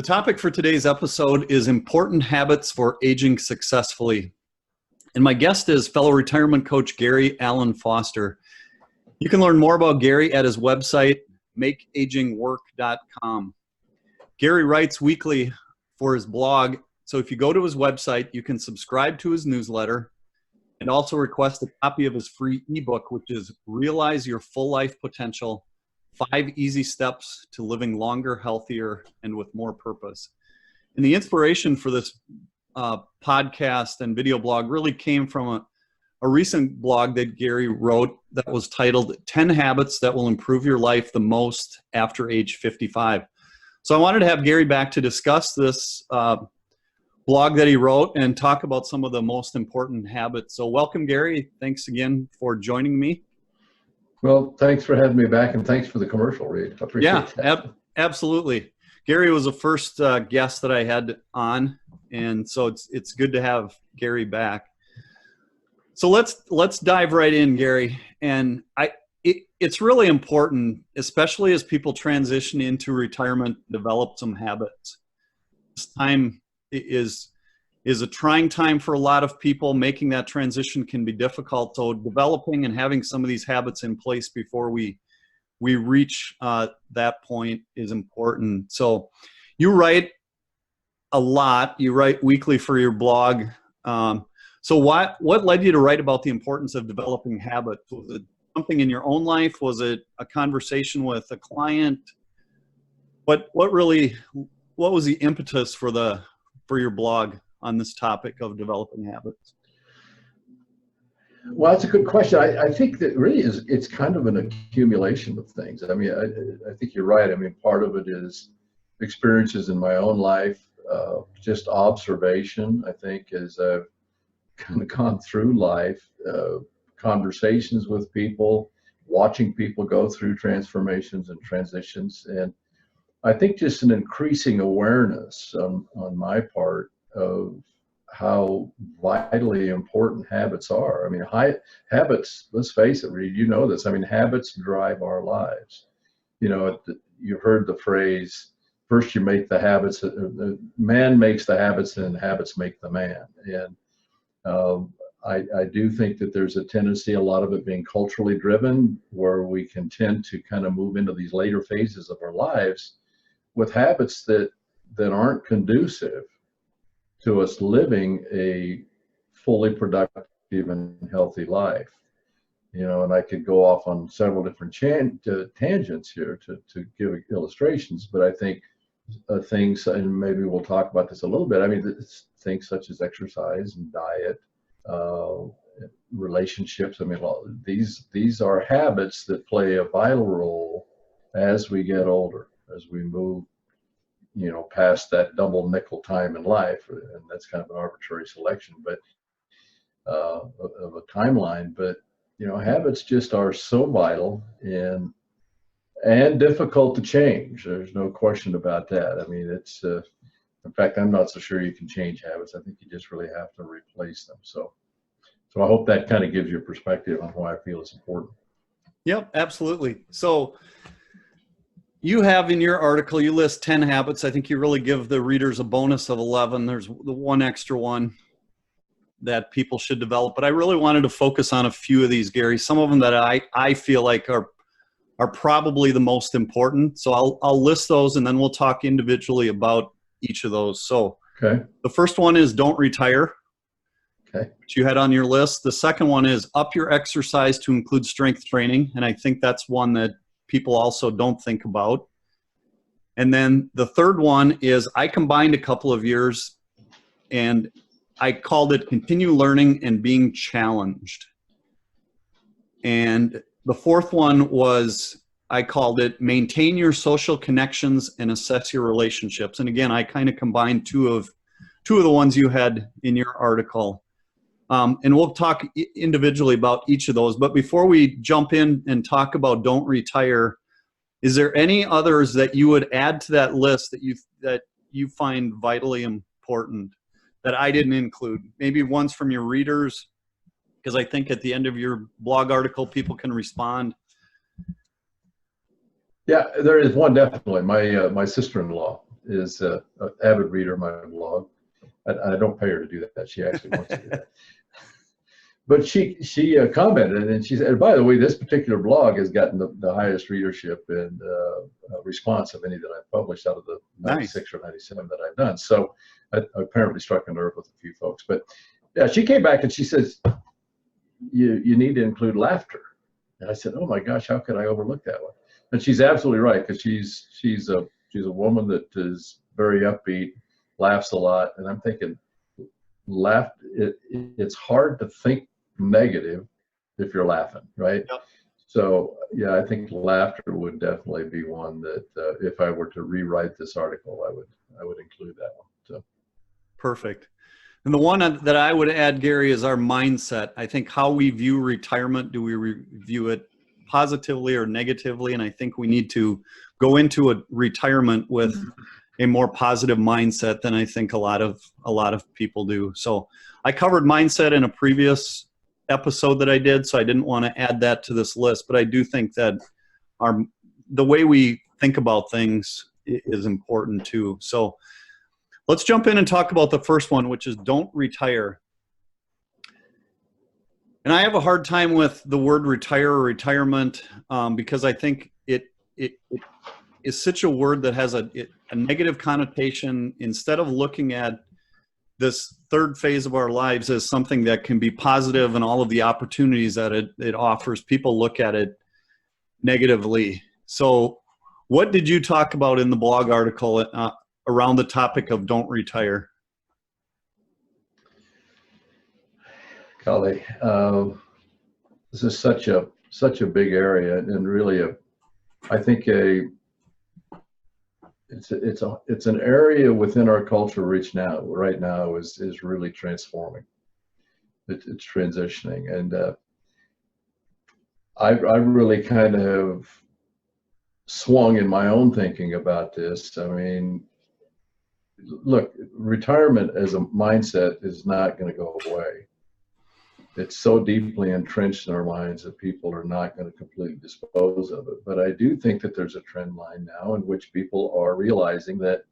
The topic for today's episode is important habits for aging successfully. And my guest is fellow retirement coach Gary Allen Foster. You can learn more about Gary at his website, makeagingwork.com. Gary writes weekly for his blog. So if you go to his website, you can subscribe to his newsletter and also request a copy of his free ebook, which is Realize Your Full Life Potential: 5 Easy Steps to Living Longer, Healthier, and with More Purpose. And the inspiration for this podcast and video blog really came from a recent blog that Gary wrote that was titled 10 Habits That Will Improve Your Life the Most After Age 55. So I wanted to have Gary back to discuss this blog that he wrote and talk about some of the most important habits. So welcome, Gary. Thanks again for joining me. Well, thanks for having me back, and thanks for the commercial, Reed. I appreciate that. Absolutely. Gary was the first guest that I had on, and so it's good to have Gary back. So let's dive right in, Gary. And it's really important, especially as people transition into retirement, develop some habits. This time is a trying time for a lot of people. Making that transition can be difficult. So developing and having some of these habits in place before we reach that point is important. So you write a lot. You write weekly for your blog. So what led you to write about the importance of developing habits? Was it something in your own life? Was it a conversation with a client? What was the impetus for your blog on this topic of developing habits? Well, that's a good question. I think that really it's kind of an accumulation of things. I mean, I think you're right. I mean, part of it is experiences in my own life, just observation, I think, as I've kind of gone through life, conversations with people, watching people go through transformations and transitions. And I think just an increasing awareness on my part of how vitally important habits are. I mean, habits, let's face it, Reed, you know this. I mean, habits drive our lives. You know, you've heard the phrase, first you make the habits, man makes the habits, and habits make the man. And I do think that there's a tendency, a lot of it being culturally driven, where we can tend to kind of move into these later phases of our lives with habits that aren't conducive to us living a fully productive and healthy life. You know, and I could go off on several different tangents here to give illustrations, but I think things, and maybe we'll talk about this a little bit, I mean, things such as exercise and diet, relationships, I mean, these are habits that play a vital role as we get older, as we move, you know, past that double nickel time in life, and that's kind of an arbitrary selection, but of a timeline. But you know, habits just are so vital and difficult to change. There's no question about that. I mean, it's in fact, I'm not so sure you can change habits. I think you just really have to replace them. So I hope that kind of gives you a perspective on why I feel it's important. Yep, absolutely. So you have in your article, you list 10 habits. I think you really give the readers a bonus of 11. There's the one extra one that people should develop. But I really wanted to focus on a few of these, Gary. Some of them that I feel like are probably the most important. So I'll list those, and then we'll talk individually about each of those. So okay. The first one is don't retire. Okay. Which you had on your list. The second one is up your exercise to include strength training. And I think that's one that people also don't think about. And then the third one is I combined a couple of years and I called it continue learning and being challenged. And the fourth one was I called it maintain your social connections and assess your relationships. And again, I kind of combined two of the ones you had in your article. And we'll talk individually about each of those. But before we jump in and talk about don't retire, is there any others that you would add to that list that you find vitally important that I didn't include? Maybe ones from your readers, because I think at the end of your blog article, people can respond. Yeah, there is one definitely. My sister-in-law is an avid reader of my blog. I don't pay her to do that. She actually wants to do that. But she commented, and she said, by the way, this particular blog has gotten the highest readership and response of any that I've published out of the 96 or 97 that I've done. So I apparently struck a nerve with a few folks. But yeah, she came back and she says, you need to include laughter. And I said, oh my gosh, how could I overlook that one? And she's absolutely right, because she's a woman that is very upbeat, laughs a lot, and I'm thinking, it's hard to think negative if you're laughing, right? Yep. So yeah, I think laughter would definitely be one that if I were to rewrite this article, I would include that one. So perfect. And the one that I would add, Gary, is our mindset. I think how we view retirement, do we view it positively or negatively? And I think we need to go into a retirement with a more positive mindset than I think a lot of people do. So I covered mindset in a previous episode that I did, so I didn't want to add that to this list, but I do think that the way we think about things is important too. So let's jump in and talk about the first one, which is don't retire. And I have a hard time with the word retire or retirement because I think it is such a word that has a negative connotation. Instead of looking at this third phase of our lives as something that can be positive and all of the opportunities that it offers, people look at it negatively. So what did you talk about in the blog article around the topic of don't retire? Golly, this is such a big area, and really I think it's an area within our culture right now is really transforming. It's transitioning, and I really kind of swung in my own thinking about this. I mean, look, retirement as a mindset is not going to go away. It's so deeply entrenched in our minds that people are not going to completely dispose of it. But I do think that there's a trend line now in which people are realizing that,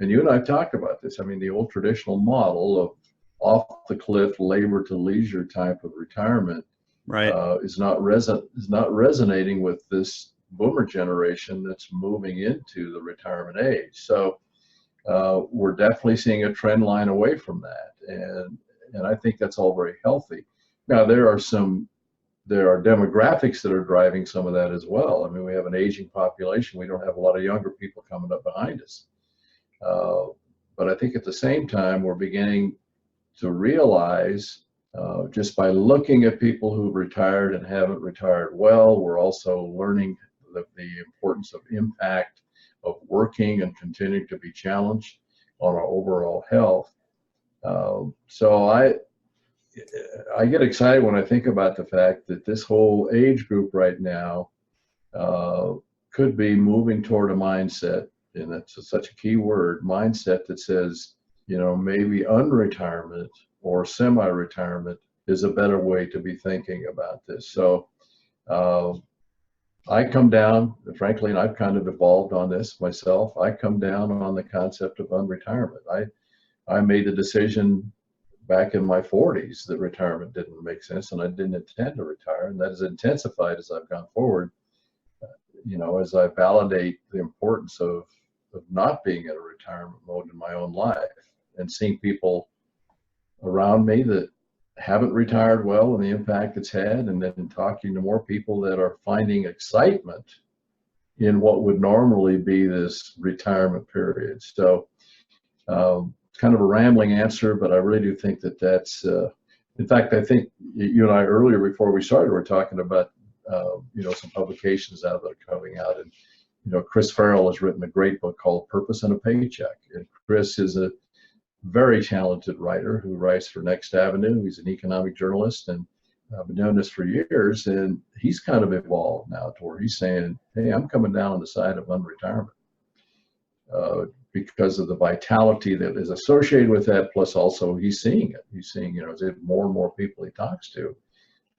and you and I have talked about this, I mean, the old traditional model of off the cliff, labor to leisure type of retirement right. is not resonating with this boomer generation that's moving into the retirement age. So we're definitely seeing a trend line away from that. And I think that's all very healthy. Now, there are demographics that are driving some of that as well. I mean, we have an aging population. We don't have a lot of younger people coming up behind us. But I think at the same time, we're beginning to realize just by looking at people who've retired and haven't retired well, we're also learning the importance of impact of working and continuing to be challenged on our overall health. So I get excited when I think about the fact that this whole age group right now could be moving toward a mindset, and that's such a key word, mindset that says, you know, maybe unretirement or semi-retirement is a better way to be thinking about this. So I come down, frankly, and I've kind of evolved on this myself, I come down on the concept of unretirement. I made the decision back in my 40s that retirement didn't make sense, and I didn't intend to retire, and that has intensified as I've gone forward. You know, as I validate the importance of not being in a retirement mode in my own life, and seeing people around me that haven't retired well and the impact it's had, and then talking to more people that are finding excitement in what would normally be this retirement period. So kind of a rambling answer, but I really do think that that's, in fact, I think you and I earlier before we started, were talking about, you know, some publications out that are coming out. And, you know, Chris Farrell has written a great book called Purpose and a Paycheck. And Chris is a very talented writer who writes for Next Avenue. He's an economic journalist, and I've been doing this for years. And he's kind of evolved now to where he's saying, hey, I'm coming down on the side of unretirement. Because of the vitality that is associated with that, plus also he's seeing it. He's seeing, you know, as if more and more people he talks to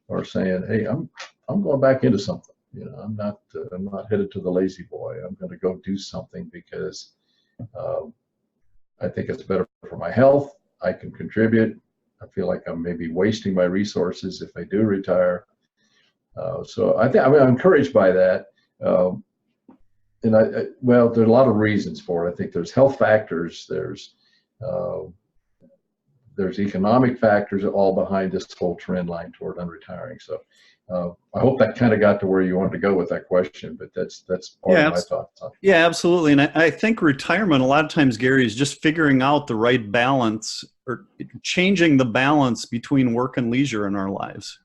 are saying, "Hey, I'm going back into something. You know, I'm not headed to the lazy boy. I'm going to go do something because I think it's better for my health. I can contribute. I feel like I'm maybe wasting my resources if I do retire. So I think I'm encouraged by that. And well, there are a lot of reasons for it. I think there's health factors, there's economic factors all behind this whole trend line toward unretiring. So I hope that kind of got to where you wanted to go with that question, but that's part of my thoughts on it. Yeah, absolutely. And I think retirement, a lot of times, Gary, is just figuring out the right balance or changing the balance between work and leisure in our lives.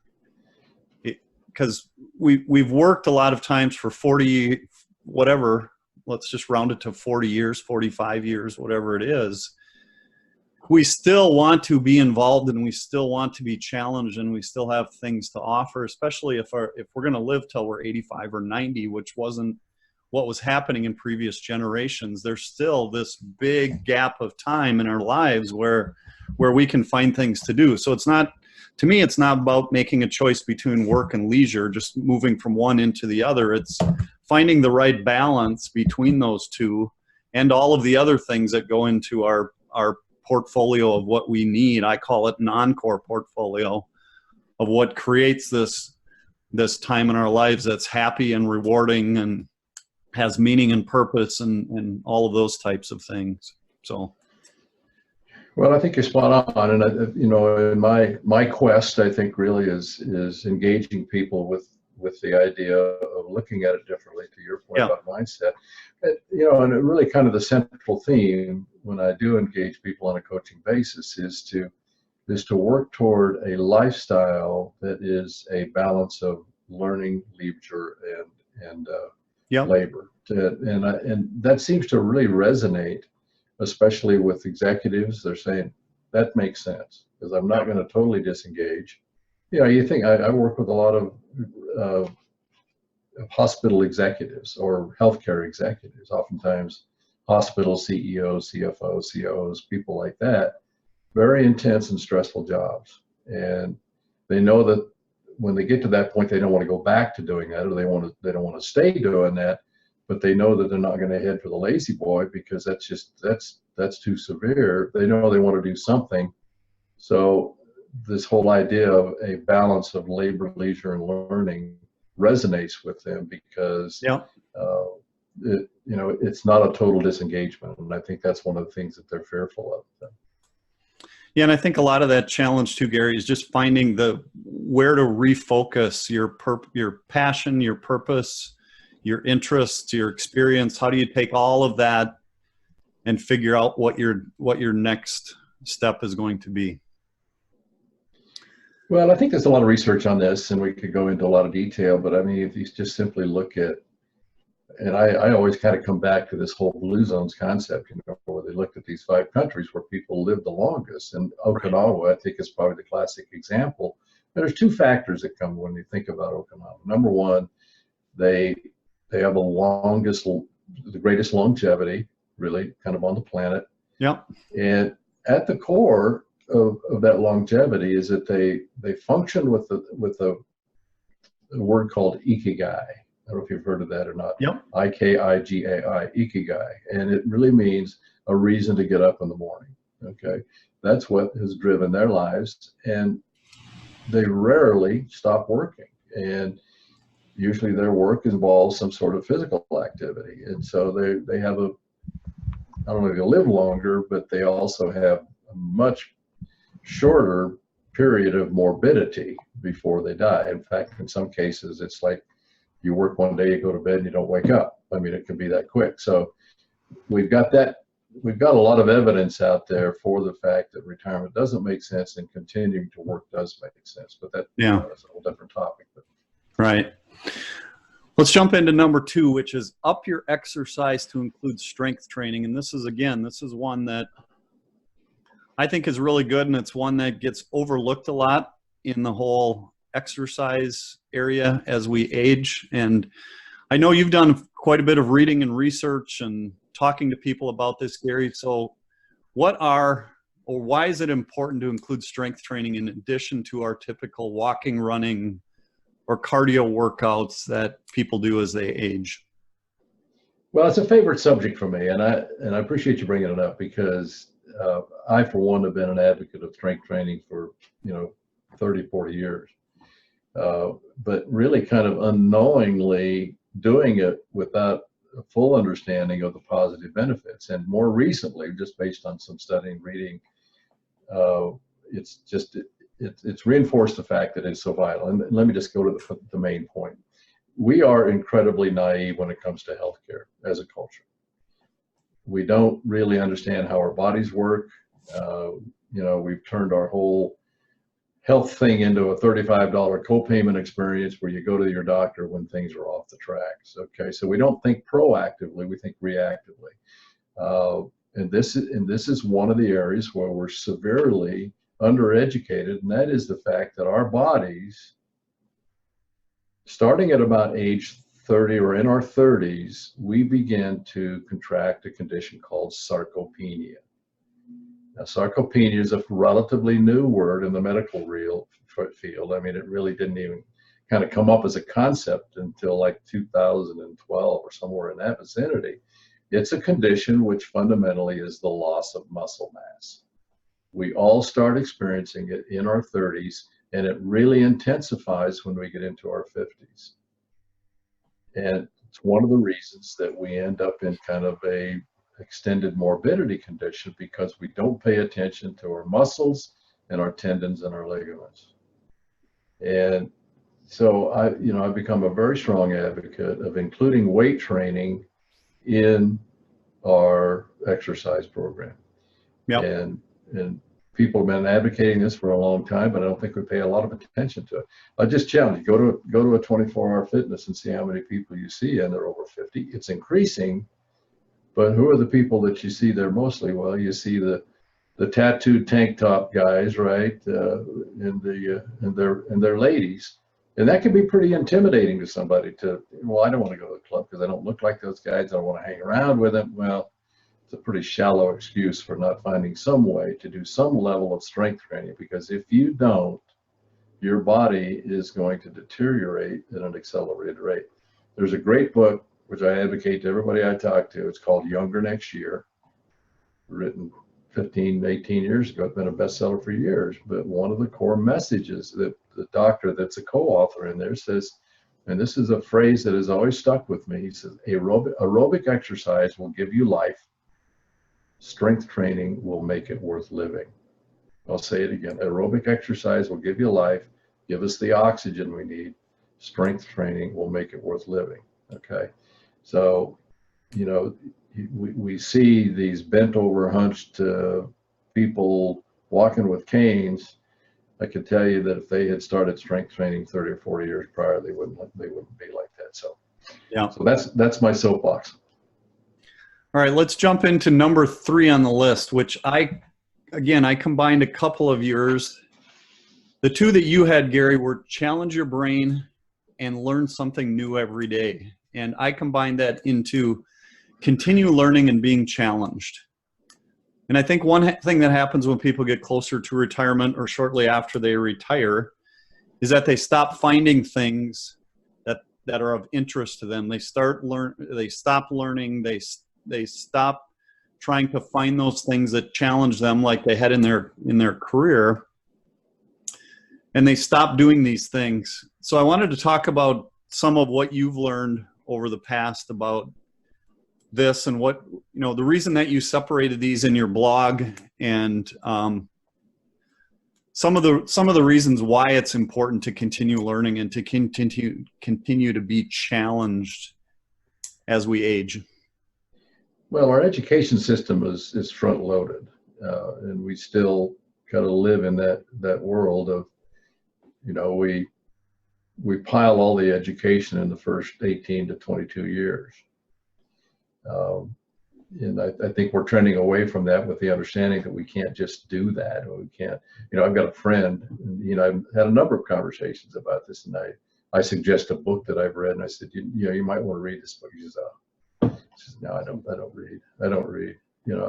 Because we've worked a lot of times for 40, whatever, let's just round it to 40 years, 45 years, whatever it is. We still want to be involved, and we still want to be challenged, and we still have things to offer, especially if we're going to live till we're 85 or 90, which wasn't what was happening in previous generations. There's still this big gap of time in our lives where we can find things to do. So it's not, to me, it's not about making a choice between work and leisure, just moving from one into the other. It's finding the right balance between those two and all of the other things that go into our portfolio of what we need. I call it an encore portfolio of what creates this time in our lives that's happy and rewarding and has meaning and purpose and all of those types of things. So, well, I think you're spot on, and in my quest, I think really is engaging people with the idea of looking at it differently. To your point about mindset, and really kind of the central theme when I do engage people on a coaching basis is to work toward a lifestyle that is a balance of learning, leisure, and labor. And that seems to really resonate, especially with executives. They're saying that makes sense because I'm not going to totally disengage. You think I work with a lot of hospital executives or healthcare executives, oftentimes hospital CEOs, CFOs, COOs, people like that, very intense and stressful jobs. And they know that when they get to that point, they don't want to go back to doing that, or they don't want to stay doing that, but they know that they're not going to head for the lazy boy because that's too severe. They know they want to do something. So this whole idea of a balance of labor, leisure, and learning resonates with them because it's not a total disengagement, and I think that's one of the things that they're fearful of. Yeah, and I think a lot of that challenge too, Gary, is just finding where to refocus your passion, your purpose, your interests, your experience. How do you take all of that and figure out what your next step is going to be? Well, I think there's a lot of research on this, and we could go into a lot of detail, but I mean, if you just simply look at, and I always kind of come back to this whole blue zones concept, where they looked at these 5 countries where people live the longest, and Okinawa, I think, is probably the classic example. There's 2 factors that come when you think about Okinawa. Number one, they have the greatest longevity, really, kind of on the planet. Yeah. And at the core of that longevity is that they function with a word called ikigai. I don't know if you've heard of that or not. Yep. I-K-I-G-A-I, ikigai. And it really means a reason to get up in the morning. Okay. That's what has driven their lives. And they rarely stop working. And usually their work involves some sort of physical activity. And so they have I don't know if they live longer, but they also have a much shorter period of morbidity before they die. In fact, in some cases, it's like you work one day, you go to bed, and you don't wake up. I mean, it can be that quick. So we've got a lot of evidence out there for the fact that retirement doesn't make sense and continuing to work does make sense. But that's a whole different topic. Right. Let's jump into number 2, which is up your exercise to include strength training. And this is one that I think is really good, and it's one that gets overlooked a lot in the whole exercise area as we age. And I know you've done quite a bit of reading and research and talking to people about this, Gary. So why is it important to include strength training in addition to our typical walking, running, or cardio workouts that people do as they age? Well, it's a favorite subject for me, and I appreciate you bringing it up because I, for one, have been an advocate of strength training for 30, 40 years, but really kind of unknowingly doing it without a full understanding of the positive benefits. And more recently, just based on some studying, reading, it's just it's reinforced the fact that it's so vital. And let me just go to the main point. We are incredibly naive when it comes to healthcare as a culture. We don't really understand how our bodies work. We've turned our whole health thing into a $35 copayment experience where you go to your doctor when things are off the tracks. Okay, so we don't think proactively, we think reactively. And this is one of the areas where we're severely undereducated, and that is the fact that our bodies, starting at about age 30 or in our 30s, we begin to contract a condition called sarcopenia. Now, sarcopenia is a relatively new word in the medical field. I mean, it really didn't even kind of come up as a concept until like 2012 or somewhere in that vicinity. It's a condition which fundamentally is the loss of muscle mass. We all start experiencing it in our 30s, and it really intensifies when we get into our 50s. And it's one of the reasons that we end up in kind of a extended morbidity condition, because we don't pay attention to our muscles and our tendons and our ligaments. And so I've become a very strong advocate of including weight training in our exercise program. Yep. And people have been advocating this for a long time, but I don't think we pay a lot of attention to it. I just challenge you, go to a 24-hour fitness and see how many people you see, and they're over 50. It's increasing, but who are the people that you see there mostly? Well, you see the tattooed tank top guys, right, and their ladies, and that can be pretty intimidating to somebody. Well, I don't want to go to the club because I don't look like those guys. I don't want to hang around with them. Well, it's a pretty shallow excuse for not finding some way to do some level of strength training, because if you don't, your body is going to deteriorate at an accelerated rate. There's a great book which I advocate to everybody I talk to. It's called Younger Next Year, written 15, 18 years ago. It's been a bestseller for years, but one of the core messages that the doctor that's a co-author in there says, and this is a phrase that has always stuck with me, he says, aerobic exercise will give you life. Strength training will make it worth living. I'll say it again. Aerobic exercise will give you life, give us the oxygen we need. Strength training will make it worth living. Okay. So, we see these bent over, hunched people walking with canes. I can tell you that if they had started strength training 30 or 40 years prior, they wouldn't be like that. So, yeah. So that's my soapbox. All right, let's jump into number 3 on the list, which I combined a couple of yours. The 2 that you had, Gary, were challenge your brain and learn something new every day. And I combined that into continue learning and being challenged. And I think one thing that happens when people get closer to retirement or shortly after they retire is that they stop finding things that are of interest to them. They stop learning, they stop trying to find those things that challenge them like they had in their career, and they stop doing these things. So I wanted to talk about some of what you've learned over the past about this, and what, the reason that you separated these in your blog, and some of the reasons why it's important to continue learning and to continue to be challenged as we age. Well, our education system is front loaded, and we still kind of live in that world of, we pile all the education in the first 18 to 22 years. And I think we're trending away from that with the understanding that we can't just do that. Or we can't, I've got a friend, and, I've had a number of conversations about this, and I suggest a book that I've read, and I said, you might want to read this book. He says, no, I don't read. I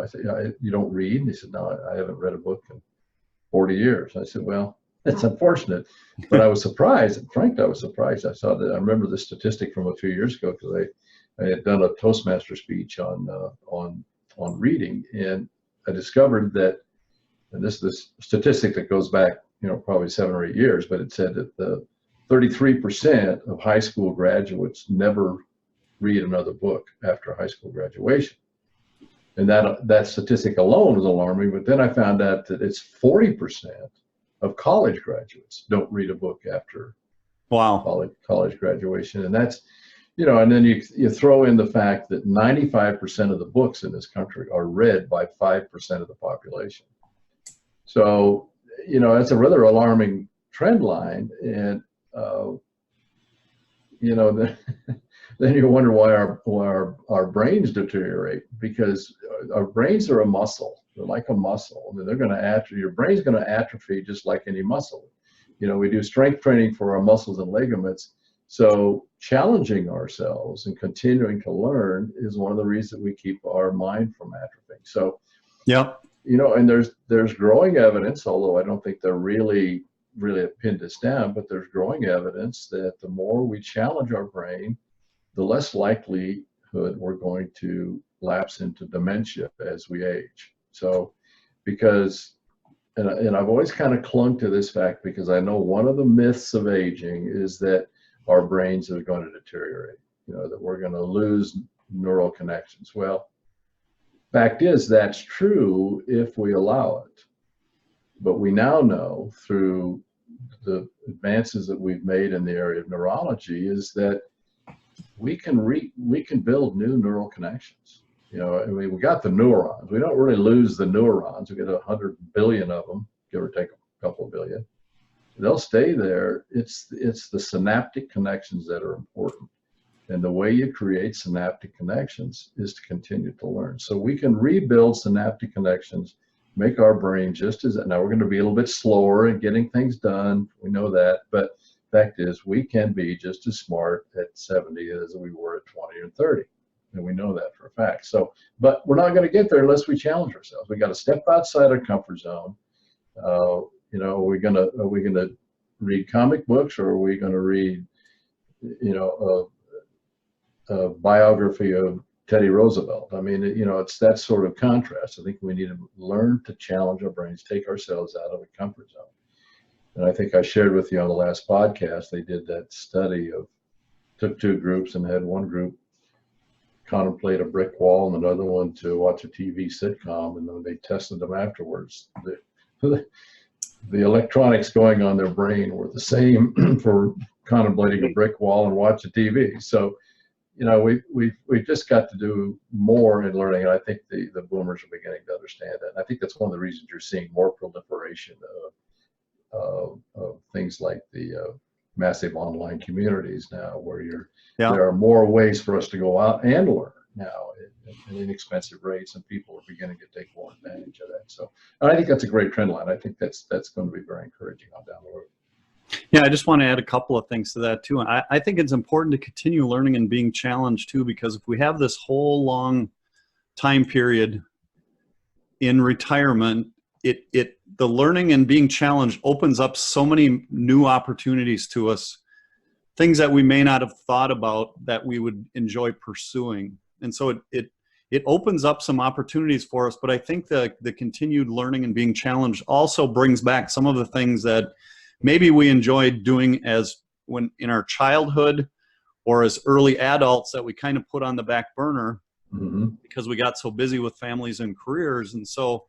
said, you don't read? And he said, no, I haven't read a book in 40 years. I said, well, it's unfortunate, but I was surprised. Frankly, I was surprised. I remember the statistic from a few years ago, because I had done a Toastmaster speech on reading, and I discovered that, and this is the statistic that goes back, probably 7 or 8 years, but it said that the 33% of high school graduates never read another book after high school graduation. And that statistic alone was alarming, but then I found out that it's 40% of college graduates don't read a book after college graduation. And that's, and then you throw in the fact that 95% of the books in this country are read by 5% of the population. So, that's a rather alarming trend line. And, then you wonder why our brains deteriorate, because our brains are a muscle. They're like a muscle. They're going to atrophy. Your brain's going to atrophy just like any muscle. We do strength training for our muscles and ligaments. So challenging ourselves and continuing to learn is one of the reasons we keep our mind from atrophying. So, yeah, and there's growing evidence, although I don't think they're really have pinned us down, but there's growing evidence that the more we challenge our brain, the less likelihood we're going to lapse into dementia as we age. So, because, and I've always kind of clung to this fact, because I know one of the myths of aging is that our brains are going to deteriorate, that we're going to lose neural connections. Well, fact is that's true if we allow it. But we now know through the advances that we've made in the area of neurology is that we can build new neural connections. We got the neurons. We don't really lose the neurons. We get 100 billion of them, give or take a couple of billion. They'll stay there. It's the synaptic connections that are important. And the way you create synaptic connections is to continue to learn. So we can rebuild synaptic connections, make our brain just as, now we're going to be a little bit slower in getting things done. We know that, but fact is we can be just as smart at 70 as we were at 20 or 30. And we know that for a fact. So, but we're not going to get there unless we challenge ourselves. We got to step outside our comfort zone. Are we going to read comic books, or are we going to read, a biography of Teddy Roosevelt? I mean, it's that sort of contrast. I think we need to learn to challenge our brains, take ourselves out of the comfort zone. And I think I shared with you on the last podcast, they did that study took 2 groups and had one group contemplate a brick wall and another one to watch a TV sitcom, and then they tested them afterwards. The electronics going on their brain were the same for contemplating a brick wall and watching TV. So, we've just got to do more in learning, and I think the boomers are beginning to understand that. And I think that's one of the reasons you're seeing more proliferation of things like the massive online communities now, where there are more ways for us to go out and learn now at inexpensive rates, and people are beginning to take more advantage of that. So I think that's a great trend line. I think that's going to be very encouraging on down the road. Yeah, I just want to add a couple of things to that too. And I think it's important to continue learning and being challenged too, because if we have this whole long time period in retirement, the learning and being challenged opens up so many new opportunities to us, things that we may not have thought about that we would enjoy pursuing. And so it opens up some opportunities for us. But I think the continued learning and being challenged also brings back some of the things that maybe we enjoyed doing when in our childhood or as early adults that we kind of put on the back burner because we got so busy with families and careers. And so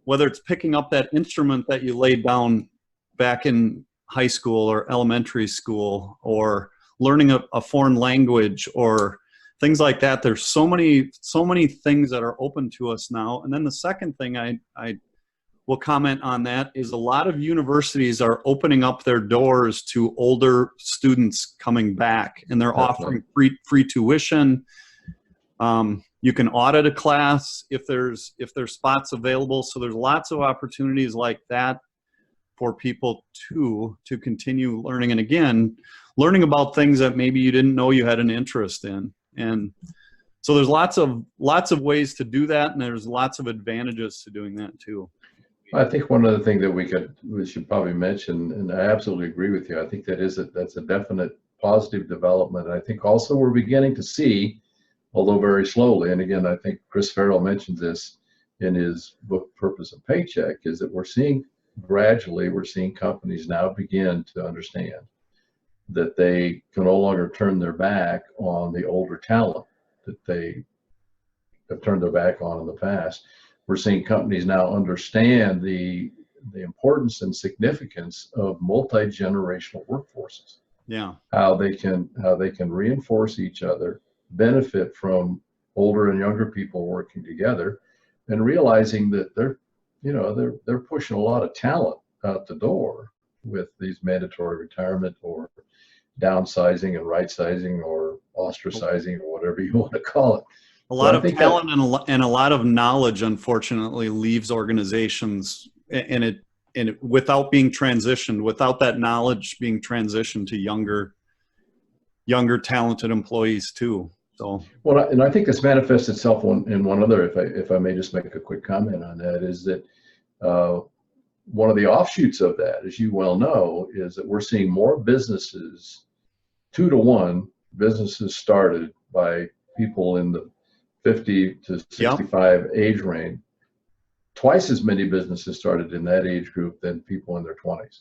whether it's picking up that instrument that you laid down back in high school or elementary school, or learning a foreign language or things like that, there's so many things that are open to us now. And then the second thing I will comment on that is a lot of universities are opening up their doors to older students coming back, and they're offering free tuition. You can audit a class if there's spots available. So there's lots of opportunities like that for people to continue learning, and again, learning about things that maybe you didn't know you had an interest in. And so there's lots of ways to do that, and there's lots of advantages to doing that too. I think one other thing that we should probably mention, and I absolutely agree with you, I think that's a definite positive development. I think also we're beginning to see although very slowly. And again, I think Chris Farrell mentions this in his book, Purpose and Paycheck, is that we're seeing companies now begin to understand that they can no longer turn their back on the older talent that they have turned their back on in the past. We're seeing companies now understand the importance and significance of multi-generational workforces. Yeah. How they can reinforce each other, benefit from older and younger people working together, and realizing that they're pushing a lot of talent out the door with these mandatory retirement or downsizing and right sizing or ostracizing or whatever you want to call it. A lot of talent and a lot of knowledge, unfortunately, leaves organizations, and it without being transitioned, without that knowledge being transitioned to younger talented employees too. So well, and I think this manifests itself in one other. If I may just make a quick comment on that, is that one of the offshoots of that, as you well know, is that we're seeing more businesses, 2-to-1 businesses started by people in the 50 to 65 age range. Twice as many businesses started in that age group than people in their 20s.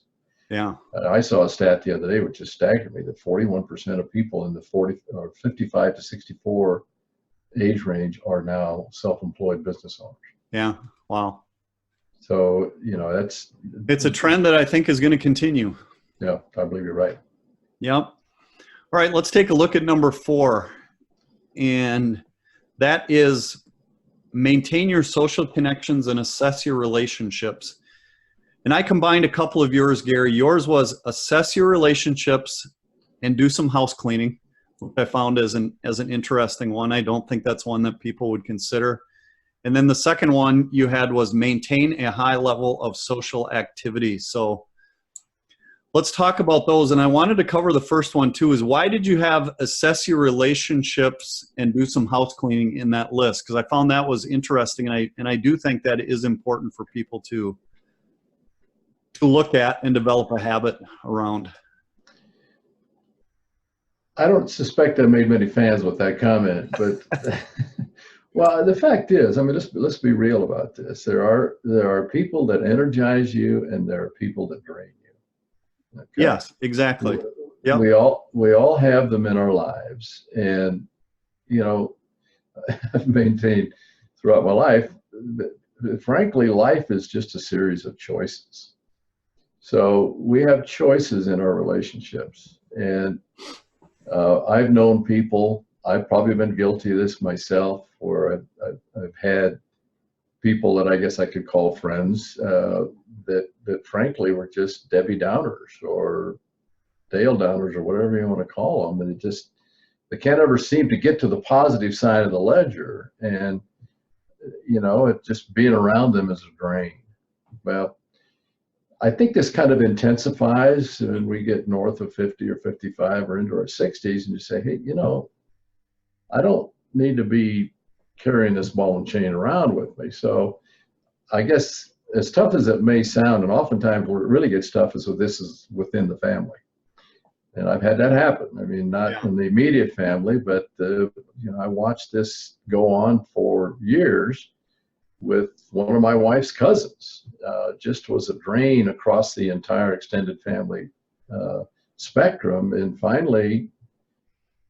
Yeah. I saw a stat the other day which just staggered me, that 41% of people in the 55 to 64 age range are now self-employed business owners. Yeah. Wow. So, it's a trend that I think is going to continue. Yeah, I believe you're right. Yep. All right, let's take a look at number 4. And that is maintain your social connections and assess your relationships. And I combined a couple of yours, Gary. Yours was assess your relationships and do some house cleaning, which I found as an interesting one. I don't think that's one that people would consider. And then the second one you had was maintain a high level of social activity. So let's talk about those. And I wanted to cover the first one too, is why did you have assess your relationships and do some house cleaning in that list? Because I found that was interesting. And I do think that is important for people to look at and develop a habit around. I don't suspect I made many fans with that comment, but well, the fact is, I mean, let's be real about this. There are people that energize you, and there are people that drain you. Okay? Yes, exactly. Yep. We all have them in our lives, and I've maintained throughout my life that frankly, life is just a series of choices. So we have choices in our relationships, and I've known people, I've probably been guilty of this myself, where I've had people that I guess I could call friends that frankly were just Debbie Downers or Dale Downers or whatever you want to call them, and they can't ever seem to get to the positive side of the ledger, and it just being around them is a drain. Well, I think this kind of intensifies when we get north of 50 or 55 or into our 60s, and you say, hey, I don't need to be carrying this ball and chain around with me. So I guess as tough as it may sound, and oftentimes where it really gets tough is within the family. And I've had that happen. I mean, not in the immediate family, but I watched this go on for years with one of my wife's cousins. Just was a drain across the entire extended family spectrum. And finally,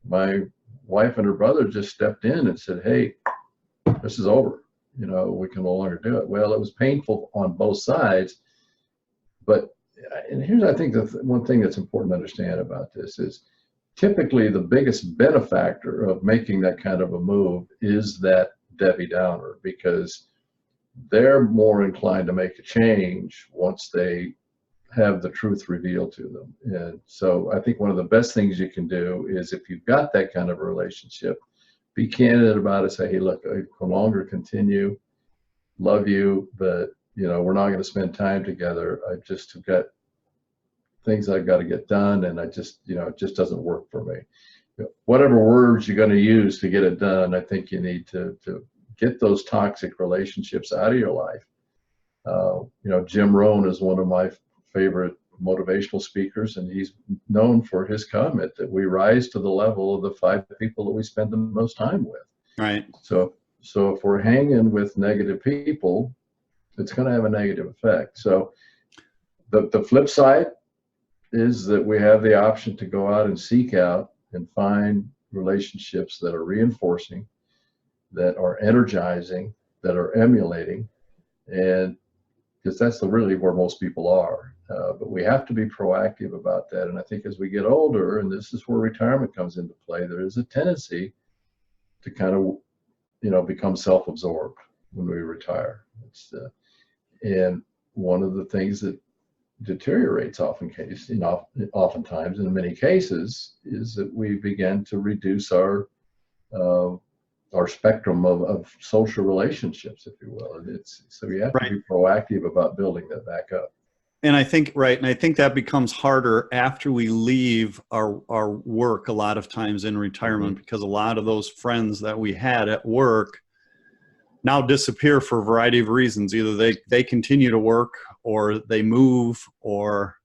my wife and her brother just stepped in and said, hey, this is over. We can no longer do it. Well, it was painful on both sides. And here's, I think, the one thing that's important to understand about this is typically the biggest benefactor of making that kind of a move is that Debbie Downer, because they're more inclined to make a change once they have the truth revealed to them. And so I think one of the best things you can do is, if you've got that kind of a relationship, be candid about it. Say, hey, look, I no longer continue, love you, but we're not going to spend time together. I just have got things I've got to get done, and it just doesn't work for me. Whatever words you're going to use to get it done, I think you need to get those toxic relationships out of your life. Jim Rohn is one of my favorite motivational speakers, and he's known for his comment that we rise to the level of the 5 people that we spend the most time with. Right. So if we're hanging with negative people, it's going to have a negative effect. So the flip side is that we have the option to go out and seek out and find relationships that are reinforcing, that are energizing, that are emulating, and because that's really where most people are. But we have to be proactive about that. And I think as we get older, and this is where retirement comes into play, there is a tendency to kind of, become self-absorbed when we retire. And one of the things that deteriorates oftentimes, in many cases, is that we begin to reduce our spectrum of social relationships, if you will. And so we have to be proactive about building that back up. And I think that becomes harder after we leave our work a lot of times in retirement, because a lot of those friends that we had at work now disappear for a variety of reasons. Either they continue to work, or they move, or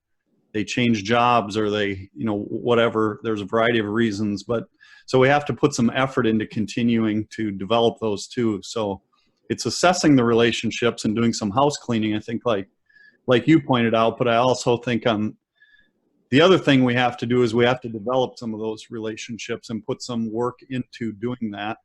they change jobs, or they, whatever. There's a variety of reasons, but so we have to put some effort into continuing to develop those too. So it's assessing the relationships and doing some house cleaning, I think, like you pointed out. But I also think the other thing we have to do is we have to develop some of those relationships and put some work into doing that.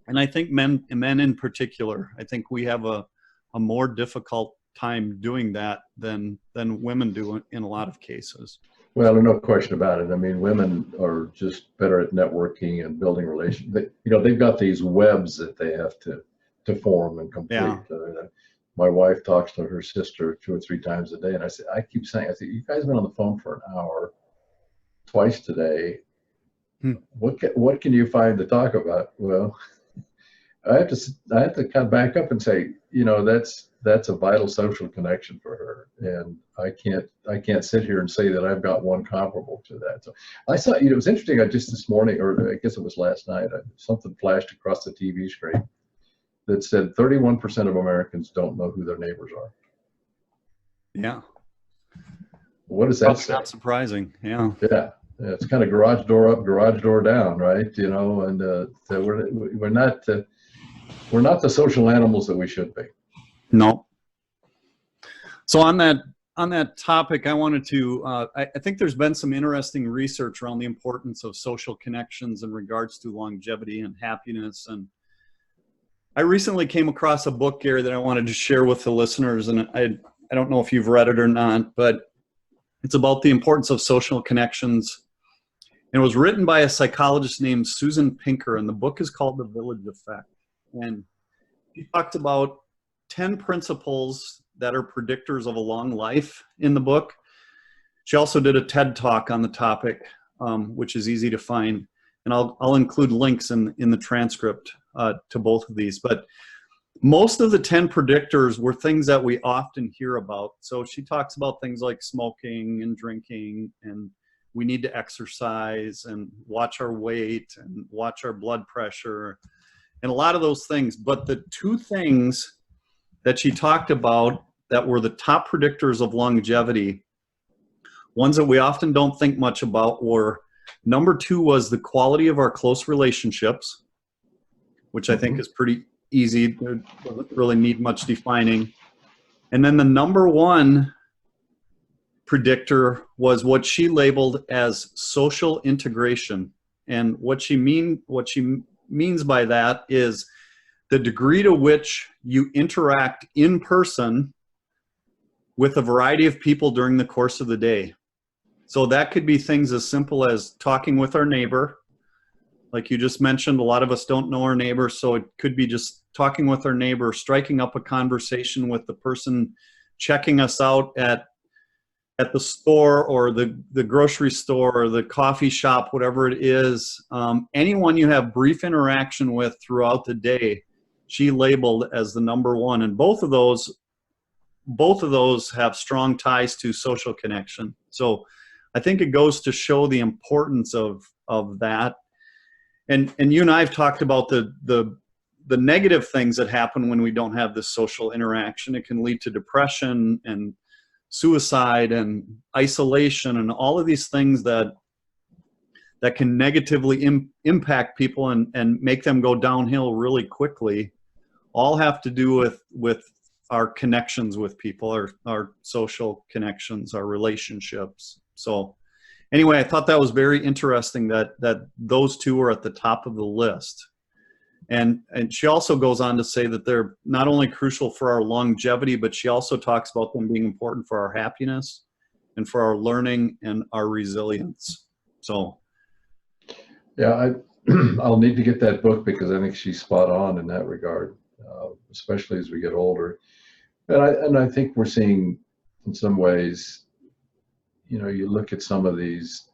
And I think men in particular, I think we have a more difficult time doing that than women do in a lot of cases. Well, no question about it. I mean, women are just better at networking and building relations. They've got these webs that they have to form and complete. Yeah. My wife talks to her sister 2 or 3 times a day, and I keep saying, you guys have been on the phone for an hour twice today. What can you find to talk about? Well, I have to kind of back up and say, that's a vital social connection for her, and I can't sit here and say that I've got one comparable to that. So I saw, it was interesting. Just this morning, or I guess it was last night, something flashed across the TV screen that said 31% of Americans don't know who their neighbors are. Yeah. What does that say? Not surprising. Yeah. Yeah. It's kind of garage door up, garage door down, right? And so we're not the social animals that we should be. No. So on that topic, I wanted to, I think there's been some interesting research around the importance of social connections in regards to longevity and happiness. And I recently came across a book, Gary, that I wanted to share with the listeners. And I don't know if you've read it or not, but it's about the importance of social connections. And it was written by a psychologist named Susan Pinker, and the book is called The Village Effect. And she talked about 10 principles that are predictors of a long life in the book. She also did a TED Talk on the topic, which is easy to find. And I'll include links in the transcript to both of these. But most of the 10 predictors were things that we often hear about. So she talks about things like smoking and drinking, and we need to exercise and watch our weight and watch our blood pressure and a lot of those things. But the 2 things that she talked about that were the top predictors of longevity, ones that we often don't think much about, were number 2 was the quality of our close relationships, which I think is pretty easy. It doesn't really need much defining. And then the number 1 predictor was what she labeled as social integration. And what she means by that is the degree to which you interact in person with a variety of people during the course of the day. So that could be things as simple as talking with our neighbor. Like you just mentioned, a lot of us don't know our neighbor, so it could be just talking with our neighbor, striking up a conversation with the person checking us out at the store or the grocery store or the coffee shop, whatever it is. Anyone you have brief interaction with throughout the day, she labeled as the number 1. And both of those have strong ties to social connection. So I think it goes to show the importance of that. And you and I have talked about the negative things that happen when we don't have this social interaction. It can lead to depression and suicide and isolation and all of these things that that can negatively impact people and make them go downhill really quickly, all have to do with our connections with people, our social connections, our relationships. So anyway, I thought that was very interesting that those two are at the top of the list. And she also goes on to say that they're not only crucial for our longevity, but she also talks about them being important for our happiness and for our learning and our resilience. So yeah, I'll need to get that book because I think she's spot on in that regard, especially as we get older. And I think we're seeing, in some ways, you look at some of these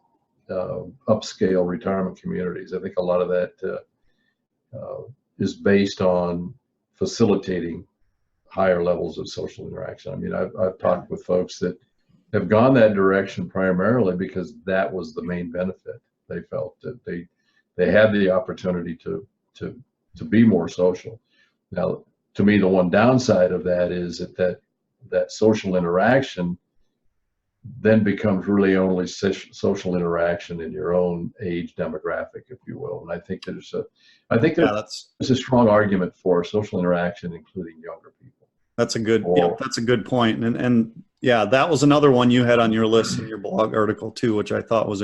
upscale retirement communities. I think a lot of that is based on facilitating higher levels of social interaction. I mean, I've talked with folks that have gone that direction primarily because that was the main benefit. They felt that they had the opportunity to be more social. Now, to me, the one downside of that is that social interaction then becomes really only social interaction in your own age demographic, if you will. And I think there's a strong argument for social interaction, including younger people. That's a good point. And yeah, that was another one you had on your list in your blog article too, which I thought was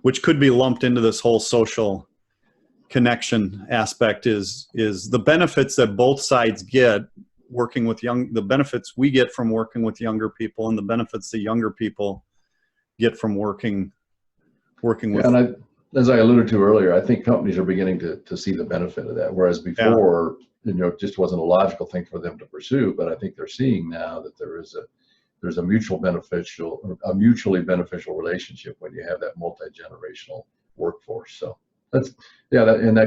which could be lumped into this whole social connection aspect is the benefits that both sides get working with the benefits we get from working with younger people and the benefits the younger people get from working with. And as I alluded to earlier, I think companies are beginning to see the benefit of that, whereas before, it just wasn't a logical thing for them to pursue. But I think they're seeing now that there's a mutually beneficial relationship when you have that multi-generational workforce. So that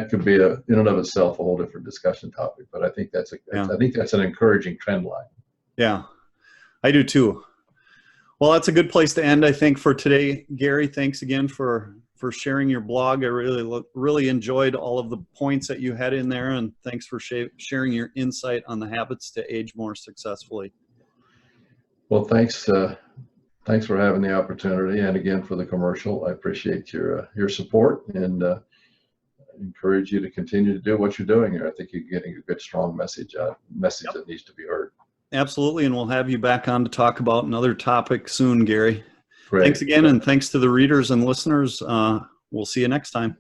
could be in and of itself a whole different discussion topic. But I think that's an encouraging trend line. Yeah, I do too. Well, that's a good place to end, I think, for today. Gary, thanks again for sharing your blog. I really enjoyed all of the points that you had in there, and thanks for sharing your insight on the habits to age more successfully. Well, thanks for having the opportunity, and again for the commercial. I appreciate your support, and encourage you to continue to do what you're doing here. I think you're getting a good, strong message that needs to be heard. Absolutely, and we'll have you back on to talk about another topic soon, Gary. Great. Thanks again, and thanks to the readers and listeners. We'll see you next time.